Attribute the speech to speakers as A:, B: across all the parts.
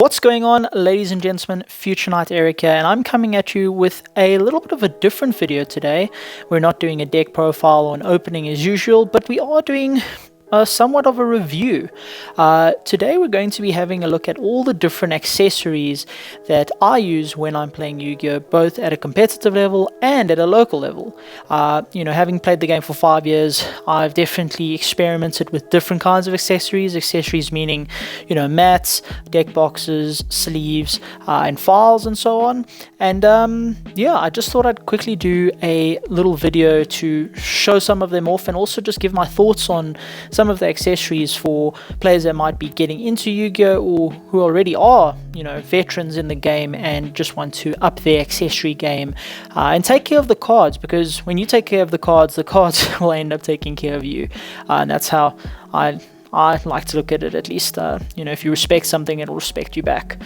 A: What's going on, ladies and gentlemen? Future Knight Eric here, and I'm coming at you with a little bit of a different video today. We're not doing a deck profile or an opening as usual, but we are doing somewhat of a review. Today we're going to be having a look at all the different accessories that I use when I'm playing Yu-Gi-Oh, both at a competitive level and at a local level. Having played the game for 5 years, I've definitely experimented with different kinds of accessories. Accessories meaning, mats, deck boxes, sleeves, and files and so on. And I just thought I'd quickly do a little video to show some of them off and also just give my thoughts on some of the accessories for players that might be getting into Yu-Gi-Oh or who already are, veterans in the game and just want to up their accessory game and take care of the cards, because when you take care of the cards will end up taking care of you. And that's how I like to look at it, at least. If you respect something, it'll respect you back.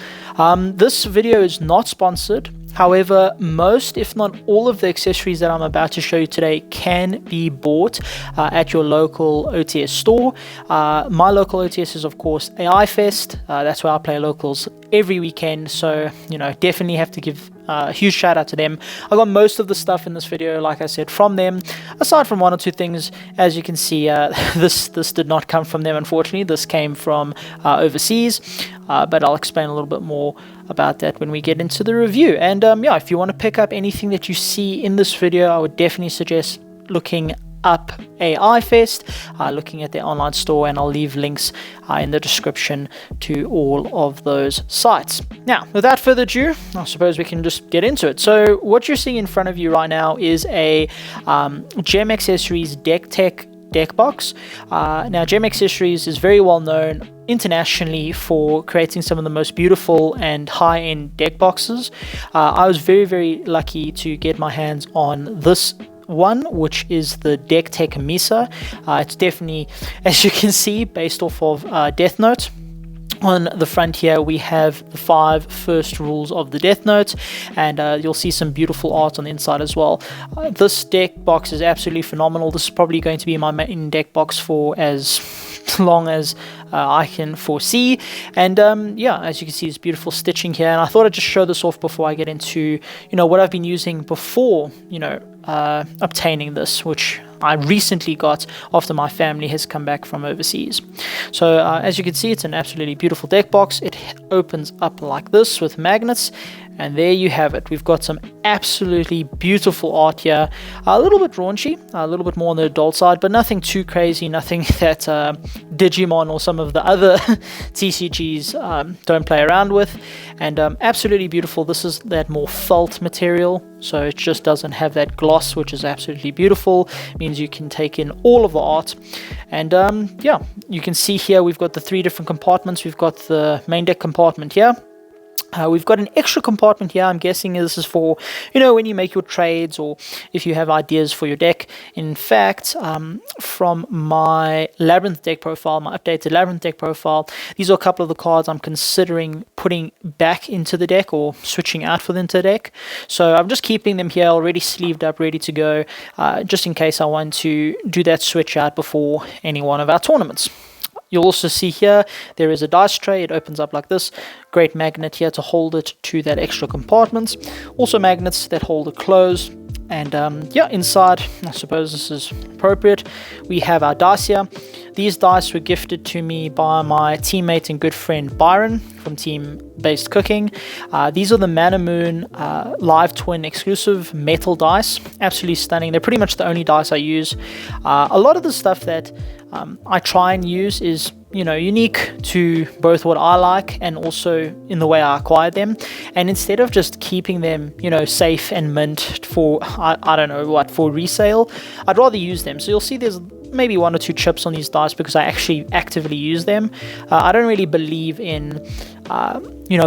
A: This video is not sponsored. However, most, if not all, of the accessories that I'm about to show you today can be bought at your local OTS store. My local OTS is, of course, AI Fest. That's where I play locals every weekend, so definitely have to give a huge shout out to them. I got most of the stuff in this video, like I said, from them, aside from one or two things. As you can see, this did not come from them, unfortunately. This came from overseas, but I'll explain a little bit more about that when we get into the review. And if you want to pick up anything that you see in this video, I would definitely suggest looking up AI Fest, looking at their online store, and I'll leave links in the description to all of those sites. Now, without further ado, I suppose we can just get into it. So what you're seeing in front of you right now is a Gem Accessories DekTech deck box. Now, Gem Accessories is very well known internationally for creating some of the most beautiful and high-end deck boxes. I was very, very lucky to get my hands on this one, which is the DekTech Misa. It's definitely, as you can see, based off of Death Note. On the front here, we have the 5 first rules of the Death Note, and you'll see some beautiful art on the inside as well. This deck box is absolutely phenomenal. This is probably going to be my main deck box for as long as I can foresee. And as you can see, it's beautiful stitching here, and I thought I'd just show this off before I get into what I've been using before obtaining this, which I recently got after my family has come back from overseas. So as you can see, it's an absolutely beautiful deck box. It opens up like this with magnets, and there you have it. We've got some absolutely beautiful art here. A little bit raunchy, a little bit more on the adult side, but nothing too crazy, nothing that Digimon or some of the other TCGs don't play around with. And absolutely beautiful. This is that more felt material, so it just doesn't have that gloss, which is absolutely beautiful. It means you can take in all of the art. And you can see here we've got the 3 different compartments. We've got the main deck compartment here. We've got an extra compartment here. I'm guessing this is for, when you make your trades or if you have ideas for your deck. In fact, from my Labyrinth deck profile, my updated Labyrinth deck profile, these are a couple of the cards I'm considering putting back into the deck or switching out for them to the deck. So I'm just keeping them here already sleeved up, ready to go, just in case I want to do that switch out before any one of our tournaments. You'll also see here there is a dice tray. It opens up like this. Great magnet here to hold it to that extra compartment. Also magnets that hold it closed. And inside, I suppose this is appropriate, we have our dice here. These dice were gifted to me by my teammate and good friend Byron from Team Based Cooking. These are the Mana Moon Live Twin exclusive metal dice. Absolutely stunning. They're pretty much the only dice I use. A lot of the stuff that I try and use is unique to both what I like and also in the way I acquired them. And instead of just keeping them, safe and mint for, I don't know what, for resale, I'd rather use them. So you'll see there's maybe 1 or 2 chips on these dice because I actually actively use them. I don't really believe in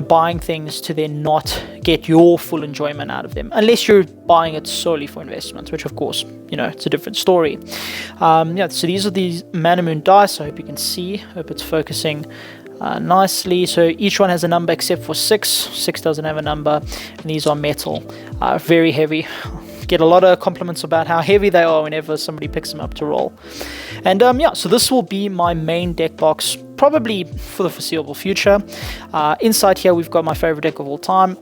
A: buying things to then not get your full enjoyment out of them, unless you're buying it solely for investment, which of course, it's a different story. So these are these Mana Moon dice. I hope you can see, hope it's focusing nicely. So each one has a number except for 6. 6 doesn't have a number, and these are metal, very heavy. get a lot of compliments about how heavy they are whenever somebody picks them up to roll. And yeah, so this will be my main deck box, probably for the foreseeable future. Inside here, we've got my favorite deck of all time.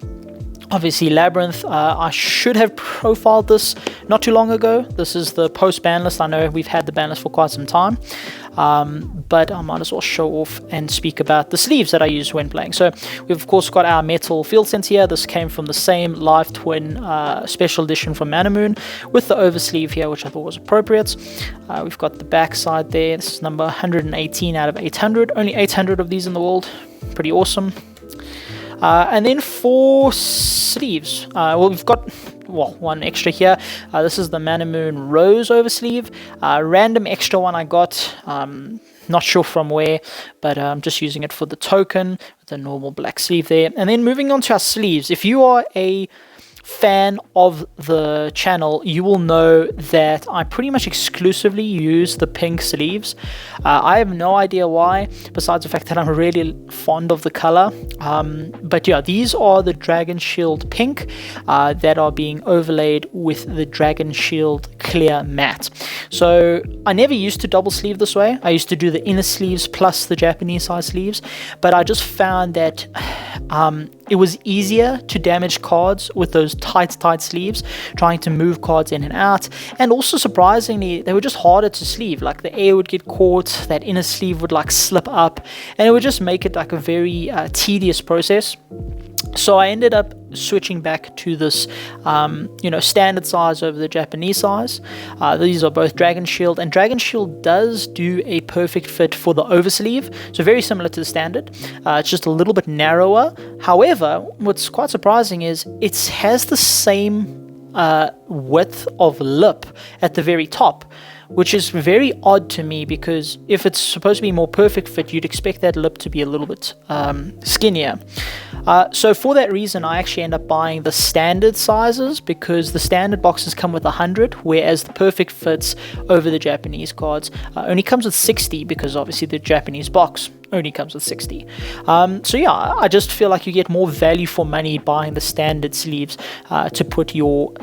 A: Obviously, Labyrinth. I should have profiled this not too long ago. This is the post-ban list. I know we've had the ban list for quite some time, but I might as well show off and speak about the sleeves that I use when playing. So we've of course got our metal field center here. This came from the same Live Twin special edition from Mana Moon with the oversleeve here, which I thought was appropriate. We've got the back side there. This is number 118 out of 800. Only 800 of these in the world. Pretty awesome. And then for sleeves, well, we've got one extra here. This is the Mana Moon Rose oversleeve. Random extra one I got. Not sure from where, but I'm just using it for the token with the normal black sleeve there. And then moving on to our sleeves. If you are a fan of the channel, you will know that I pretty much exclusively use the pink sleeves. I have no idea why, besides the fact that I'm really fond of the color. But yeah, these are the Dragon Shield pink that are being overlaid with the Dragon Shield clear matte. So I never used to double sleeve this way. I used to do the inner sleeves plus the Japanese size sleeves, but I just found that it was easier to damage cards with those tight sleeves, trying to move cards in and out. And also, surprisingly, they were just harder to sleeve. Like, the air would get caught, that inner sleeve would like slip up, and it would just make it like a very tedious process. So I ended up switching back to this, standard size over the Japanese size. These are both Dragon Shield, and Dragon Shield does do a perfect fit for the oversleeve, so very similar to the standard. It's just a little bit narrower. However, what's quite surprising is it has the same width of lip at the very top, which is very odd to me, because if it's supposed to be more perfect fit, you'd expect that lip to be a little bit skinnier. So for that reason, I actually end up buying the standard sizes, because the standard boxes come with 100, whereas the perfect fits over the Japanese cards only comes with 60, because obviously the Japanese box only comes with 60. So yeah, I just feel like you get more value for money buying the standard sleeves to put your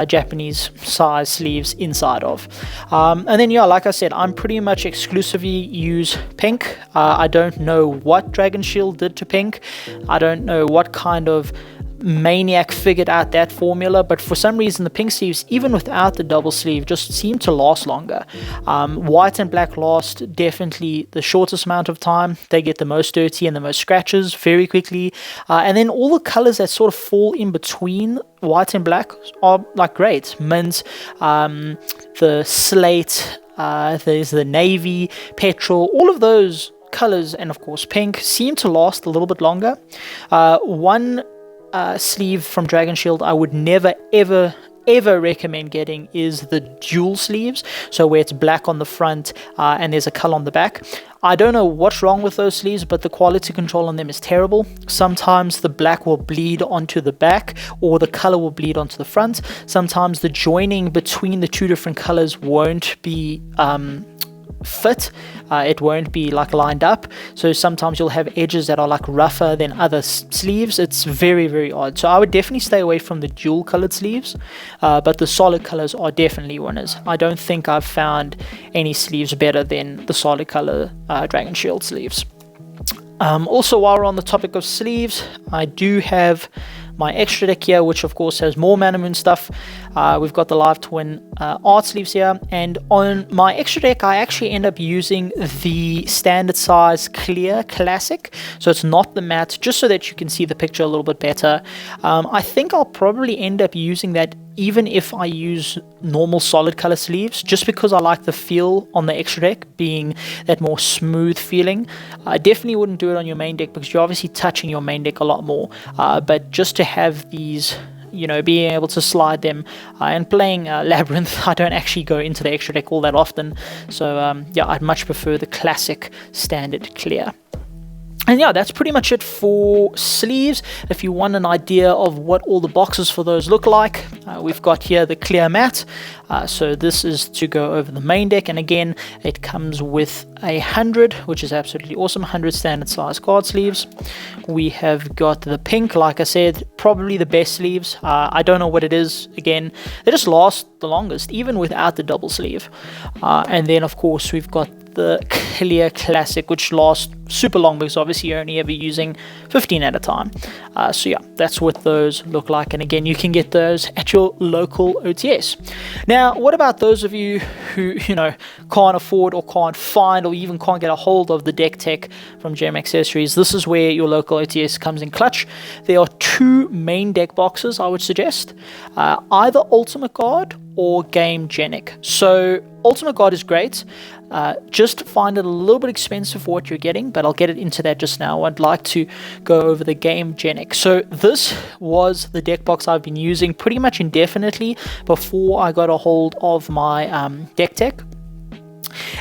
A: Japanese size sleeves inside of. And then yeah, like I said, I'm pretty much exclusively use pink. I don't know what Dragon Shield did to pink. I don't know what kind of maniac figured out that formula, but for some reason the pink sleeves, even without the double sleeve, just seem to last longer. White and black last definitely the shortest amount of time. They get the most dirty and the most scratches very quickly, and then all the colors that sort of fall in between white and black are like great. Mint, the slate, there's the navy, petrol, all of those colors, and of course pink, seem to last a little bit longer. One sleeve from Dragon Shield I would never ever recommend getting is the dual sleeves, so where it's black on the front and there's a color on the back. I don't know what's wrong with those sleeves, but the quality control on them is terrible. Sometimes the black will bleed onto the back, or the color will bleed onto the front. Sometimes the joining between the two different colors won't be fit. It won't be like lined up, so sometimes you'll have edges that are like rougher than other sleeves. It's very, very odd. So I would definitely stay away from the dual colored sleeves, but the solid colors are definitely winners. I don't think I've found any sleeves better than the solid color Dragon Shield sleeves. Also, while we're on the topic of sleeves, I do have my extra deck here, which of course has more Mana Moon stuff. We've got the Live Twin art sleeves here, and on my extra deck I actually end up using the standard size clear classic, so it's not the matte, just so that you can see the picture a little bit better. I think I'll probably end up using that even if I use normal solid color sleeves, just because I like the feel on the extra deck being that more smooth feeling. I definitely wouldn't do it on your main deck, because you're obviously touching your main deck a lot more, but just to have these, being able to slide them, and playing Labyrinth, I don't actually go into the extra deck all that often, so yeah, I'd much prefer the classic standard clear. And yeah, that's pretty much it for sleeves. If you want an idea of what all the boxes for those look like, we've got here the clear mat. So this is to go over the main deck, and again, it comes with 100, which is absolutely awesome, 100 standard size card sleeves. We have got the pink, like I said, probably the best sleeves. I don't know what it is. Again, they just last the longest, even without the double sleeve. And then, of course, we've got the clear classic, which lasts super long because obviously you're only ever using 15 at a time. So yeah, that's what those look like, and again, you can get those at your local OTS. Now, what about those of you who can't afford or can't find or even can't get a hold of the DekTech from Gem Accessories? This is where your local OTS comes in clutch. There are two main deck boxes I would suggest, either Ultimate Guard or Gamegenic. So Ultimate Guard is great. Just find it a little bit expensive for what you're getting, but I'll get into that just now. I'd like to go over the Gamegenic. So this was the deck box I've been using pretty much indefinitely before I got a hold of my DekTech.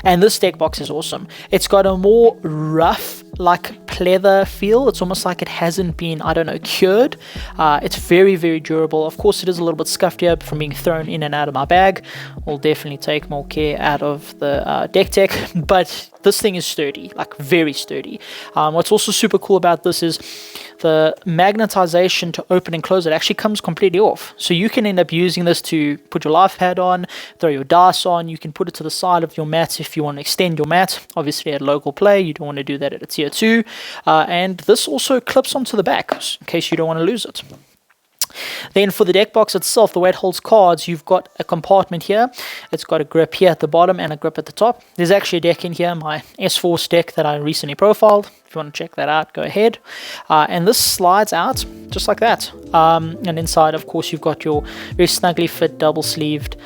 A: And this deck box is awesome. It's got a more rough, like pleather feel. It's almost like it hasn't been, I don't know, cured. It's very, very durable. Of course, it is a little bit scuffed here from being thrown in and out of my bag. We'll definitely take more care out of the DekTech, but this thing is sturdy, like very sturdy. What's also super cool about this is the magnetization to open and close it actually comes completely off. So you can end up using this to put your life pad on, throw your dice on. You can put it to the side of your mat if you want to extend your mat. Obviously at local play, you don't want to do that at a tier 2. And this also clips onto the back in case you don't want to lose it. Then for the deck box itself, the way it holds cards, you've got a compartment here. It's got a grip here at the bottom and a grip at the top. There's actually a deck in here, my S-Force deck that I recently profiled. If you want to check that out, go ahead. And this slides out just like that. And inside, of course, you've got your very snugly fit double-sleeved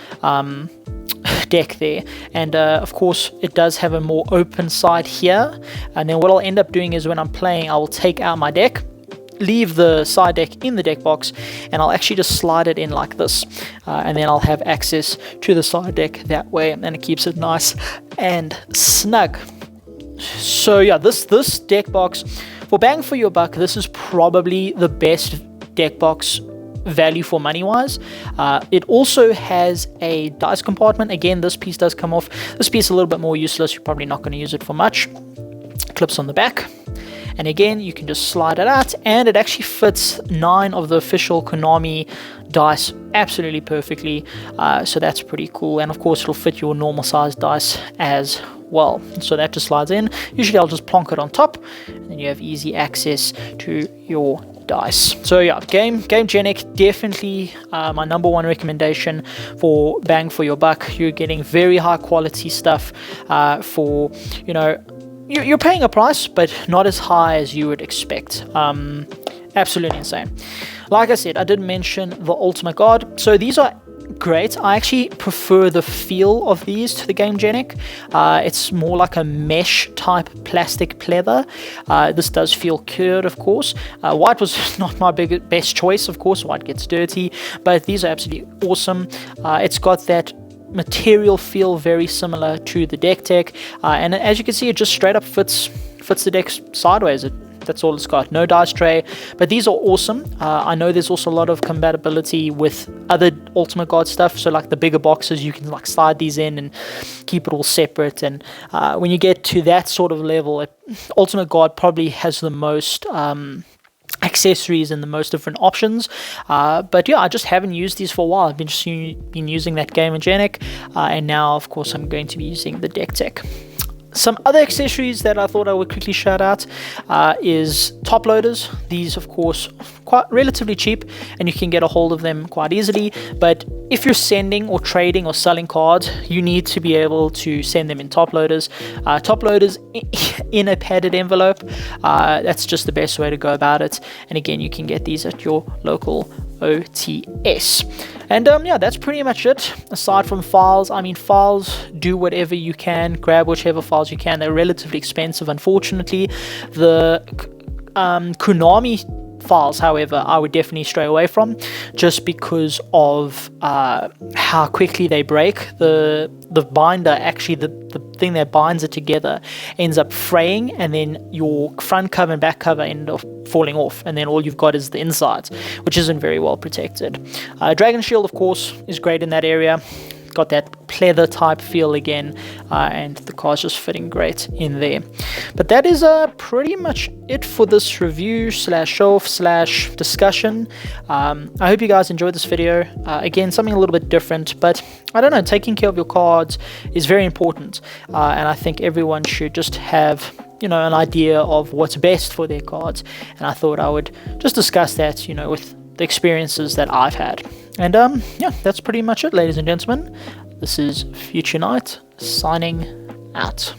A: deck there, and of course it does have a more open side here. And then what I'll end up doing is when I'm playing, I will take out my deck, leave the side deck in the deck box, and I'll actually just slide it in like this, and then I'll have access to the side deck that way, and it keeps it nice and snug. So yeah, this deck box, for bang for your buck, this is probably the best deck box value for money wise. It also has a dice compartment. Again, this piece does come off. This piece is a little bit more useless. You're probably not going to use it for much. Clips on the back, and again you can just slide it out, and it actually fits 9 of the official Konami dice absolutely perfectly. So that's pretty cool, and of course it'll fit your normal size dice as well. So that just slides in. Usually I'll just plonk it on top, and then you have easy access to your dice. So yeah, Gamegenic, definitely my number one recommendation for bang for your buck. You're getting very high quality stuff for, you're paying a price, but not as high as you would expect. Absolutely insane. Like I said, I did mention the Ultimate Guard. So these are great. I actually prefer the feel of these to the Gamegenic. It's more like a mesh type plastic pleather. This does feel cured, of course. White was not my best choice, of course. White gets dirty, but these are absolutely awesome. It's got that material feel very similar to the DekTech, and as you can see, it just straight up fits the deck sideways. That's all it's got. No dice tray, but these are awesome. I know there's also a lot of compatibility with other Ultimate Guard stuff, so like the bigger boxes, you can like slide these in and keep it all separate. And when you get to that sort of level, Ultimate Guard probably has the most accessories and the most different options, but yeah, I just haven't used these for a while. I've been using that Gamegenic, and now of course I'm going to be using the DekTech. Some other accessories that I thought I would quickly shout out is top loaders. These, of course, quite relatively cheap, and you can get a hold of them quite easily. But if you're sending or trading or selling cards, you need to be able to send them in top loaders. Top loaders in a padded envelope. That's just the best way to go about it. And again, you can get these at your local OTS. And yeah, that's pretty much it. Aside from files, I mean, files, do whatever you can, grab whichever files you can. They're relatively expensive, unfortunately. The Konami files, however, I would definitely stray away from, just because of how quickly they break. The binder, actually the thing that binds it together, ends up fraying, and then your front cover and back cover end up falling off, and then all you've got is the insides, which isn't very well protected. Dragon Shield, of course, is great in that area. Got that pleather type feel again, and the car's just fitting great in there. But that is pretty much it for this review slash show off slash discussion. I hope you guys enjoyed this video. Again, something a little bit different, but I don't know, taking care of your cards is very important, and I think everyone should just have, you know, an idea of what's best for their cards. And I thought I would just discuss that, you know, with the experiences that I've had. And yeah, that's pretty much it, ladies and gentlemen. This is Future Knight signing out.